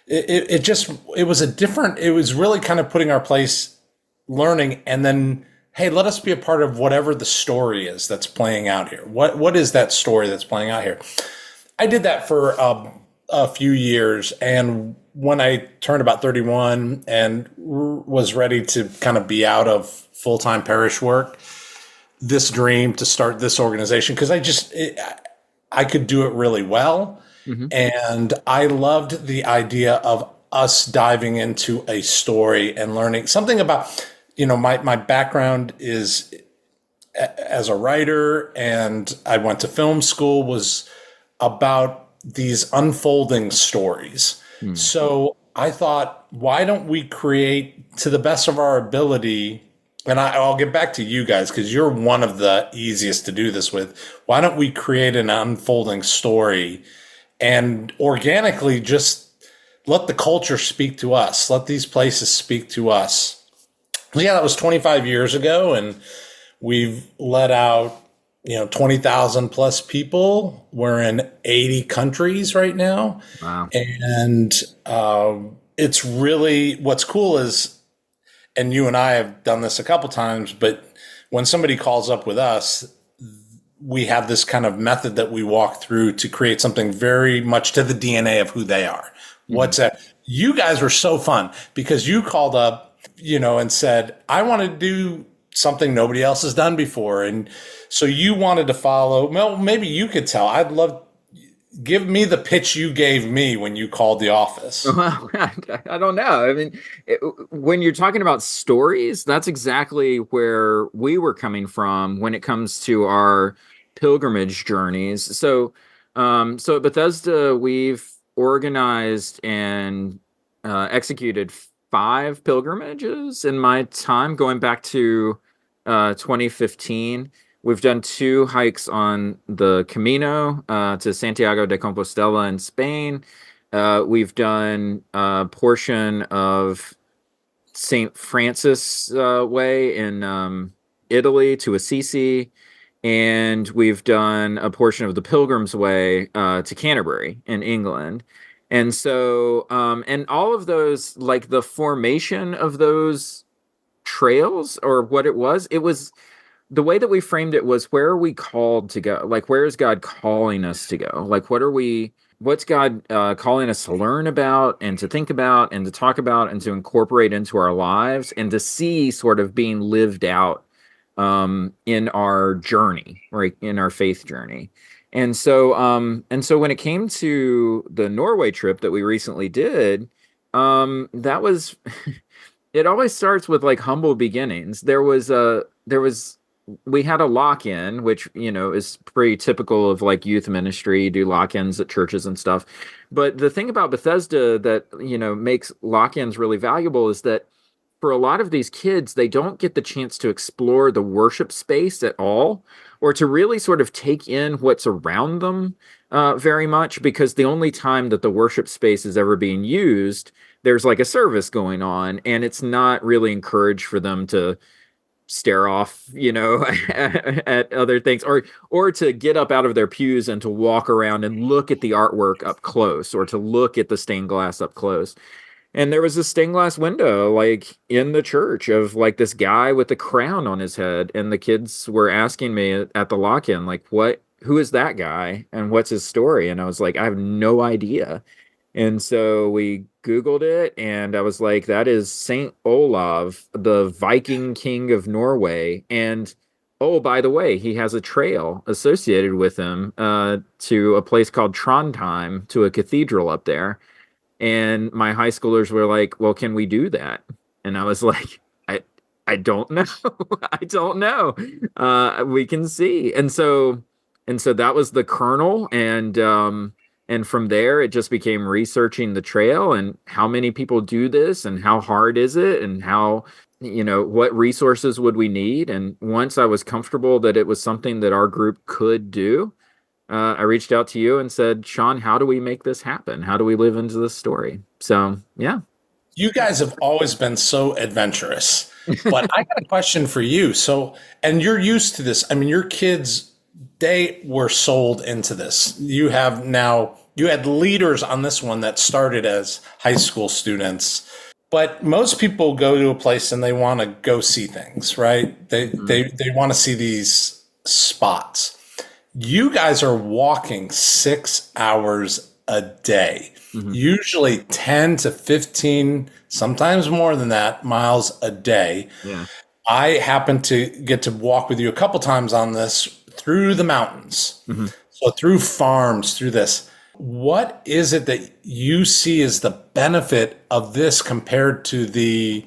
it was really kind of putting our place, learning, and then, hey, let us be a part of whatever the story is that's playing out here. What is that story that's playing out here? I did that for a few years, and when I turned about 31 and was ready to kind of be out of full-time parish work, this dream to start this organization, because I could do it really well. Mm-hmm. And I loved the idea of us diving into a story and learning something about, my background is as a writer, and I went to film school, was about these unfolding stories. Mm. So I thought, why don't we create, to the best of our ability, and I'll get back to you guys because you're one of the easiest to do this with. Why don't we create an unfolding story and organically just let the culture speak to us, let these places speak to us? Yeah, that was 25 years ago, and we've let out 20,000 plus people. We're in 80 countries right now. Wow. And it's really, what's cool is, and you and I have done this a couple times, but when somebody calls up with us, we have this kind of method that we walk through to create something very much to the DNA of who they are. Mm-hmm. What's that? You guys were so fun because you called up, and said, I want to do something nobody else has done before. And so you wanted to follow. Well, maybe you could tell. Give me the pitch you gave me when you called the office. Well, I don't know. I mean, when you're talking about stories, that's exactly where we were coming from when it comes to our pilgrimage journeys. So at Bethesda, we've organized and executed 5 pilgrimages in my time, going back to 2015. We've done 2 hikes on the Camino to Santiago de Compostela in Spain. We've done a portion of St. Francis Way in Italy to Assisi. And we've done a portion of the Pilgrim's Way to Canterbury in England. And so, and all of those, like the formation of those trails, or what it was the way that we framed it was, where are we called to go? Like, where is God calling us to go? Like, what's God calling us to learn about and to think about and to talk about and to incorporate into our lives and to see sort of being lived out in our journey, right? In our faith journey. And so when it came to the Norway trip that we recently did, that was, it always starts with like humble beginnings. We had a lock-in, which, is pretty typical of like youth ministry. You do lock-ins at churches and stuff. But the thing about Bethesda that, makes lock-ins really valuable is that for a lot of these kids, they don't get the chance to explore the worship space at all, or to really sort of take in what's around them very much, because the only time that the worship space is ever being used, there's like a service going on, and it's not really encouraged for them to stare off, at other things, or to get up out of their pews and to walk around and look at the artwork up close, or to look at the stained glass up close. And there was a stained glass window, like in the church, of like this guy with a crown on his head. And the kids were asking me at the lock-in, like, who is that guy? And what's his story? And I was like, I have no idea. And so we Googled it, and I was like, that is Saint Olav, the Viking king of Norway. And oh, by the way, he has a trail associated with him to a place called Trondheim, to a cathedral up there. And my high schoolers were like, well, can we do that? And I was like, I don't know. I don't know. We can see. And so that was the kernel. And from there, it just became researching the trail and how many people do this and how hard is it and how, what resources would we need. And once I was comfortable that it was something that our group could do, I reached out to you and said, Shawn, how do we make this happen? How do we live into this story? So, yeah. You guys have always been so adventurous, but I got a question for you. So, and you're used to this. I mean, your kids, they were sold into this. You had leaders on this one that started as high school students, but most people go to a place and they want to go see things, right? They want to see these spots. You guys are walking 6 hours a day, usually 10 to 15, sometimes more than that, miles a day. Yeah. I happen to get to walk with you a couple times on this through the mountains. So through farms, through this. What is it that you see as the benefit of this compared to the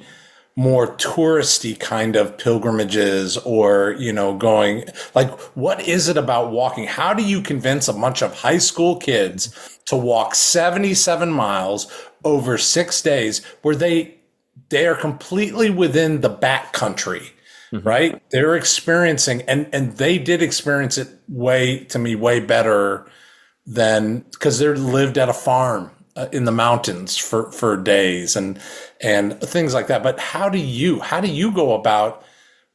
more touristy kind of pilgrimages or, going, like, what is it about walking? How do you convince a bunch of high school kids to walk 77 miles over 6 days where they are completely within the back country, right? They're experiencing, and they did experience it way better than, because they're lived at a farm in the mountains for days and things like that. But how do you go about,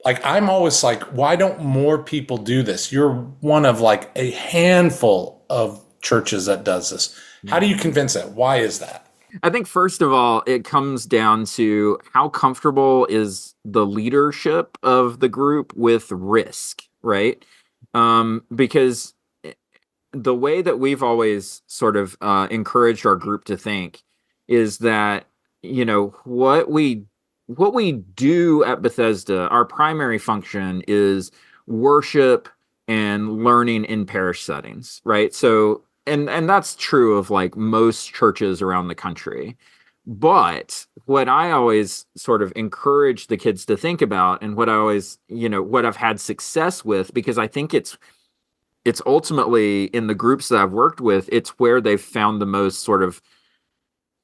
like, I'm always like, why don't more people do this? You're one of like a handful of churches that does this. How do you convince it? Why is that? I think first of all, it comes down to how comfortable is the leadership of the group with risk, right? Because the way that we've always sort of encouraged our group to think is that, what we do at Bethesda, our primary function is worship and learning in parish settings, right? So, and that's true of like most churches around the country. But what I always sort of encourage the kids to think about, and what I always, what I've had success with, because I think it's ultimately in the groups that I've worked with, it's where they've found the most sort of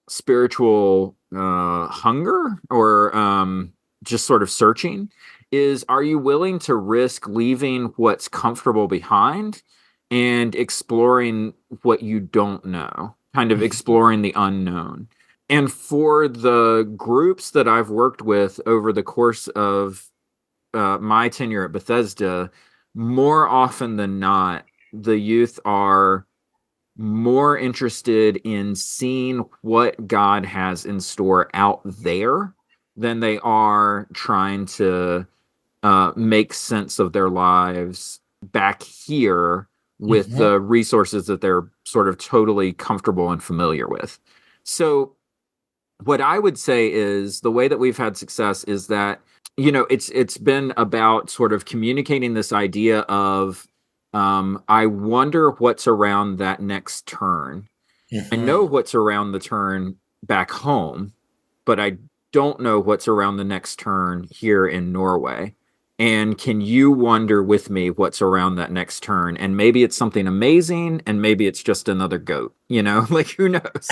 spiritual hunger or just sort of searching, is, are you willing to risk leaving what's comfortable behind and exploring what you don't know, kind of exploring the unknown? And for the groups that I've worked with over the course of my tenure at Bethesda, more often than not, the youth are more interested in seeing what God has in store out there than they are trying to make sense of their lives back here with the resources that they're sort of totally comfortable and familiar with. So what I would say is the way that we've had success is that, it's been about sort of communicating this idea of, I wonder what's around that next turn. I know what's around the turn back home, but I don't know what's around the next turn here in Norway. And can you wonder with me what's around that next turn? And maybe it's something amazing, and maybe it's just another goat, like, who knows?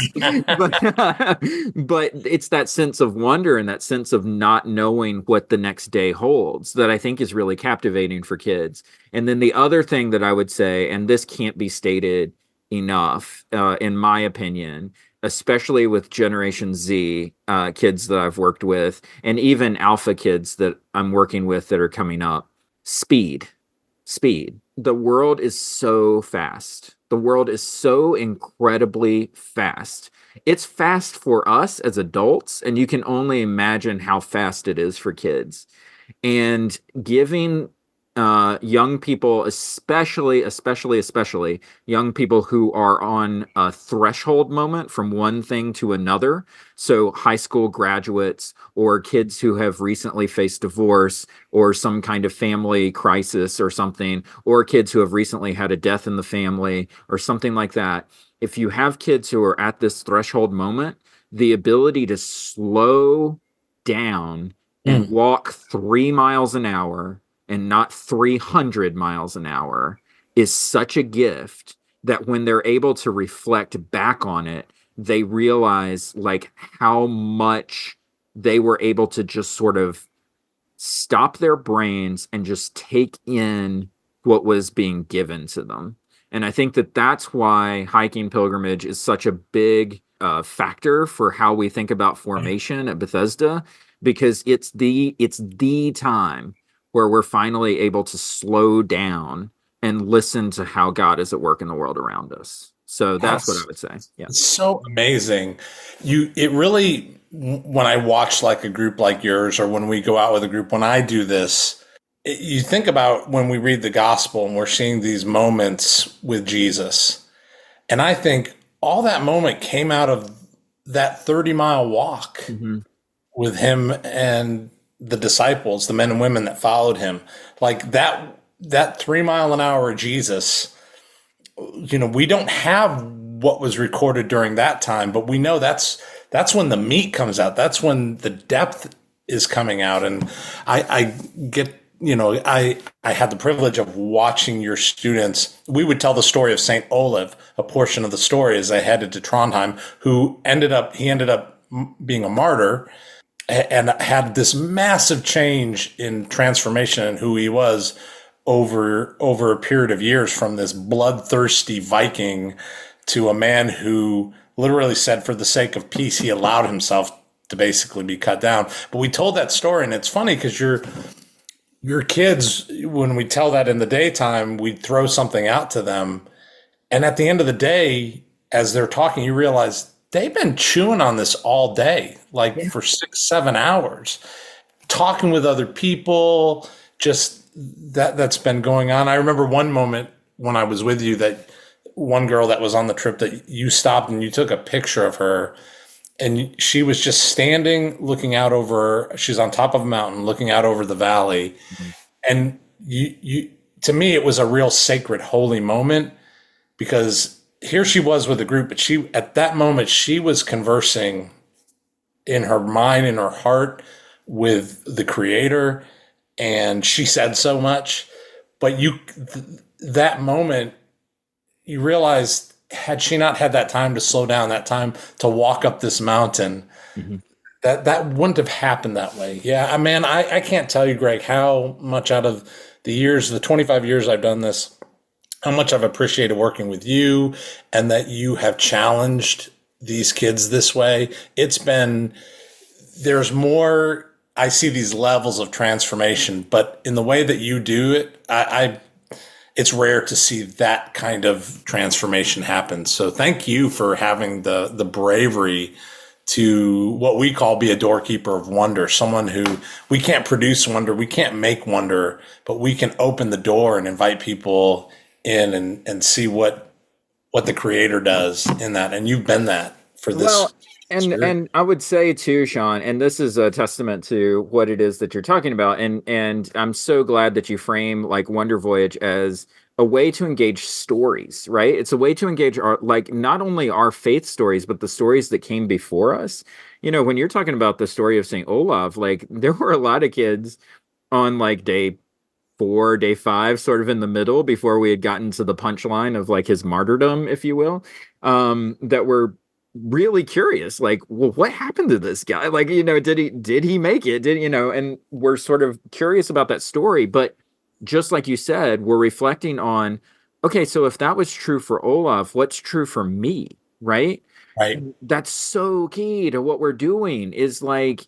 But it's that sense of wonder and that sense of not knowing what the next day holds that I think is really captivating for kids. And then the other thing that I would say, and this can't be stated enough, in my opinion, especially with Generation Z kids that I've worked with, and even Alpha kids that I'm working with that are coming up. Speed. The world is so fast. The world is so incredibly fast. it's fast for us as adults, and you can only imagine how fast it is for kids. And giving young people, especially young people who are on a threshold moment from one thing to another. So high school graduates or kids who have recently faced divorce or some kind of family crisis or something, or kids who have recently had a death in the family or something like that. If you have kids who are at this threshold moment, the ability to slow down and walk 3 miles an hour and not 300 miles an hour is such a gift that when they're able to reflect back on it, they realize like how much they were able to just sort of stop their brains and just take in what was being given to them. And I think that that's why hiking pilgrimage is such a big factor for how we think about formation at Bethesda, because it's the time where we're finally able to slow down and listen to how God is at work in the world around us. So that's what I would say. Yeah. It's so amazing. It really, when I watch like a group like yours, or when we go out with a group, when I do this, you think about when we read the gospel and we're seeing these moments with Jesus. And I think all that moment came out of that 30-mile walk with him and the disciples, the men and women that followed him. Like that 3 mile an hour Jesus, we don't have what was recorded during that time, but we know that's when the meat comes out. That's when the depth is coming out. And I get, I had the privilege of watching your students. We would tell the story of St. Olav, a portion of the story, as I headed to Trondheim, who ended up being a martyr and had this massive change in transformation in who he was over a period of years, from this bloodthirsty Viking to a man who literally said, for the sake of peace, he allowed himself to basically be cut down. But we told that story, and it's funny because your kids, when we tell that in the daytime, we throw something out to them. And at the end of the day, as they're talking, you realize they've been chewing on this all day, for 6-7 hours, talking with other people, just that's been going on. I remember one moment when I was with you, that one girl that was on the trip, that you stopped and you took a picture of her, and she was just standing looking out over, she's on top of a mountain looking out over the valley. And you to me, it was a real sacred, holy moment, because here she was with a group, but at that moment, she was conversing in her mind, in her heart, with the Creator. And she said so much, but that moment, you realized, had she not had that time to slow down, that time to walk up this mountain, that wouldn't have happened that way. Yeah, man, I can't tell you, Greg, how much out of the 25 years I've done this, how much I've appreciated working with you, and that you have challenged these kids this way. There's more. I see these levels of transformation, but in the way that you do it, it's rare to see that kind of transformation happen. So thank you for having the bravery to, what we call, be a doorkeeper of wonder, someone who, we can't produce wonder, we can't make wonder, but we can open the door and invite people in and see what the Creator does in that. And you've been that for this. Well, and I would say too, Shawn, and this is a testament to what it is that you're talking about. And I'm so glad that you frame like Wonder Voyage as a way to engage stories, right? It's a way to engage not only our faith stories, but the stories that came before us. When you're talking about the story of St. Olav, like there were a lot of kids on like day 4, day 5, sort of in the middle, before we had gotten to the punchline of like his martyrdom, if you will, that were really curious, like, well, what happened to this guy? Like, did he make it? And we're sort of curious about that story. But just like you said, we're reflecting on, okay, so if that was true for Olaf, what's true for me? Right. Right. And that's so key to what we're doing, is like,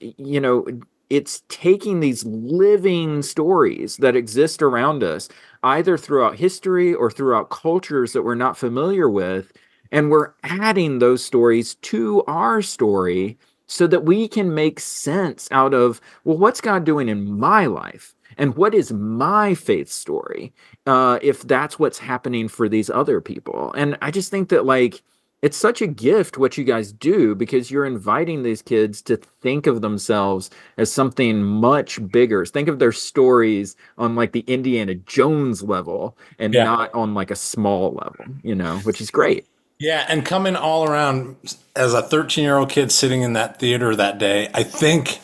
it's taking these living stories that exist around us, either throughout history or throughout cultures that we're not familiar with, And we're adding those stories to our story so that we can make sense out of, well, what's God doing in my life? And what is my faith story? If that's what's happening for these other people. And I just think that, like, it's such a gift what you guys do, because you're inviting these kids to think of themselves as something much bigger. Think of their stories on like the Indiana Jones level and Yeah. not on like a small level, which is great. Yeah, and coming all around as a 13-year-old kid sitting in that theater that day, I think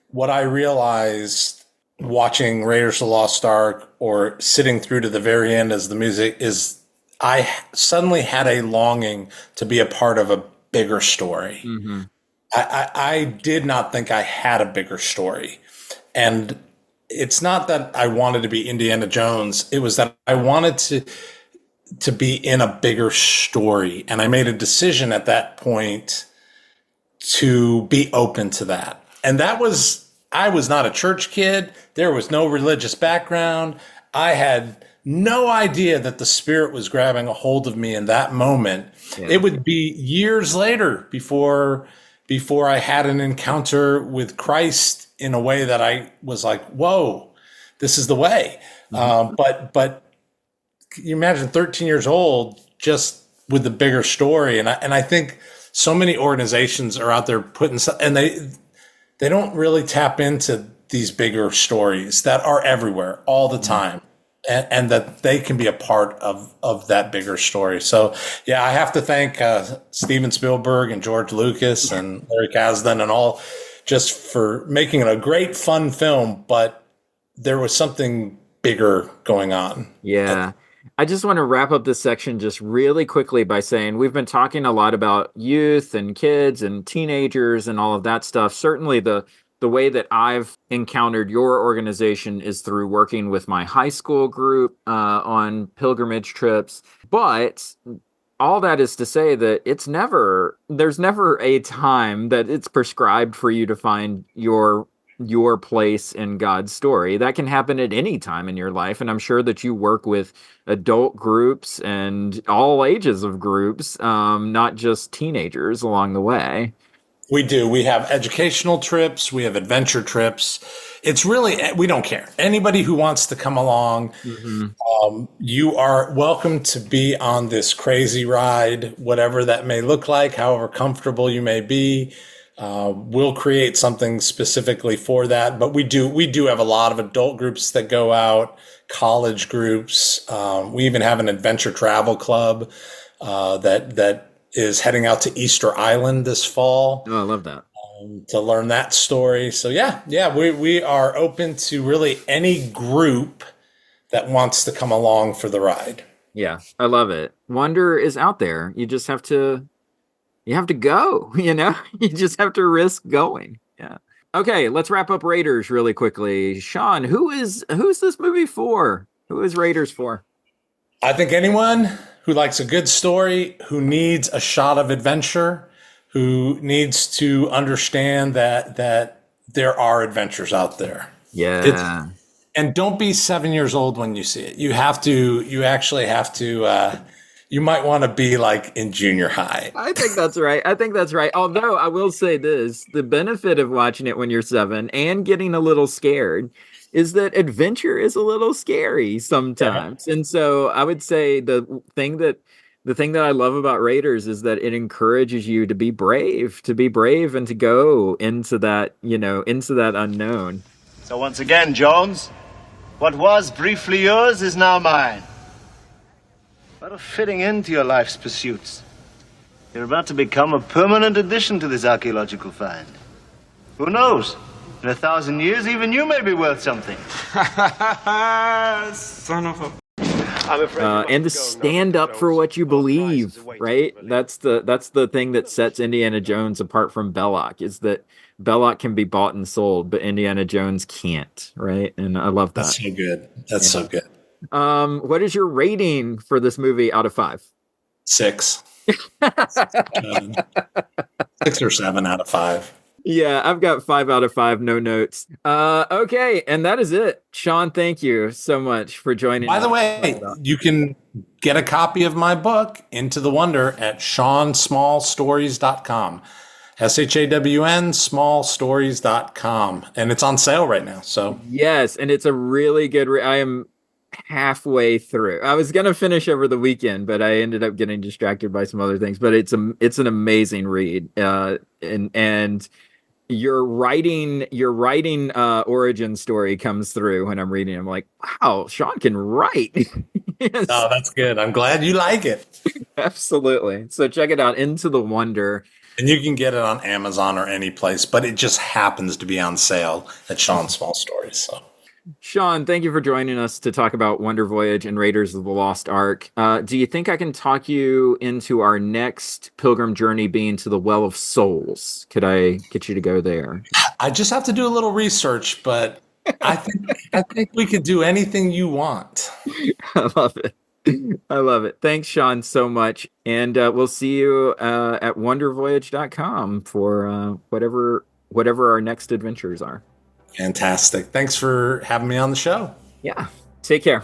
what I realized watching Raiders of the Lost Ark or sitting through to the very end as the music is, I suddenly had a longing to be a part of a bigger story. Mm-hmm. I did not think I had a bigger story. And it's not that I wanted to be Indiana Jones. It was that I wanted to be in a bigger story. And I made a decision at that point to be open to that. And I was not a church kid. There was no religious background. I had no idea that the Spirit was grabbing a hold of me in that moment. Yeah. It would be years later before I had an encounter with Christ in a way that I was like, whoa, this is the way. Mm-hmm. But can you imagine 13 years old just with the bigger story? And I think so many organizations are out there putting, and they don't really tap into these bigger stories that are everywhere all the time, and that they can be a part of that bigger story. So yeah, I have to thank Steven Spielberg and George Lucas and Larry Kasdan and all, just for making it a great fun film, but there was something bigger going on. Yeah. I just want to wrap up this section just really quickly by saying we've been talking a lot about youth and kids and teenagers and all of that stuff. Certainly the way that I've encountered your organization is through working with my high school group on pilgrimage trips. But all that is to say that there's never a time that it's prescribed for you to find your place in God's story. That can happen at any time in your life. And I'm sure that you work with adult groups and all ages of groups, not just teenagers along the way. We do. We have educational trips. We have adventure trips. It's really, we don't care. Anybody who wants to come along, you are welcome to be on this crazy ride, whatever that may look like, however comfortable you may be. We'll create something specifically for that. But we do have a lot of adult groups that go out, college groups. We even have an adventure travel club that is heading out to Easter Island this fall. Oh, I love that. To learn that story. So yeah, we are open to really any group that wants to come along for the ride. Yeah, I love it. Wonder is out there. You just have to go, you just have to risk going. Yeah. Okay, let's wrap up Raiders really quickly. Shawn, who's this movie for? Who is Raiders for? I think anyone who likes a good story, who needs a shot of adventure, who needs to understand that there are adventures out there. Yeah. And don't be 7 years old when you see it. You actually have to, you might want to be like in junior high. I think that's right. Although I will say this, the benefit of watching it when you're 7 and getting a little scared is that adventure is a little scary sometimes. Yeah. And so I would say the thing that I love about Raiders is that it encourages you to be brave and to go into that, into that unknown. So once again, Jones, what was briefly yours is now mine. What a fitting end to your life's pursuits. You're about to become a permanent addition to this archaeological find. Who knows? In 1,000 years, even you may be worth something. Son of a... And to stand up for what you believe, right? That's the thing that sets Indiana Jones apart from Belloc, is that Belloc can be bought and sold, but Indiana Jones can't, right? And I love that. That's so good. That's so good. What is your rating for this movie out of 5? 6. 6 or 7 out of 5. Yeah, I've got 5 out of 5, no notes. Okay, and that is it. Shawn, thank you so much for joining By us. the way, you can get a copy of my book, Into the Wonder, at ShawnSmallStories.com. SHAWN smallstories.com. And it's on sale right now. So Yes, and it's a really good I am halfway through. I was gonna finish over the weekend, but I ended up getting distracted by some other things. But it's an amazing read. And your writing origin story comes through when I'm reading. I'm like, wow, Shawn can write. Yes. Oh, that's good. I'm glad you like it. Absolutely. So check it out, Into the Wonder. And you can get it on Amazon or any place, but it just happens to be on sale at Shawn Small Stories. So Shawn, thank you for joining us to talk about Wonder Voyage and Raiders of the Lost Ark. Do you think I can talk you into our next pilgrim journey being to the Well of Souls? Could I get you to go there? I just have to do a little research, but I think we could do anything you want. I love it. I love it. Thanks, Shawn, so much. And we'll see you at wondervoyage.com for whatever our next adventures are. Fantastic. Thanks for having me on the show. Yeah. Take care.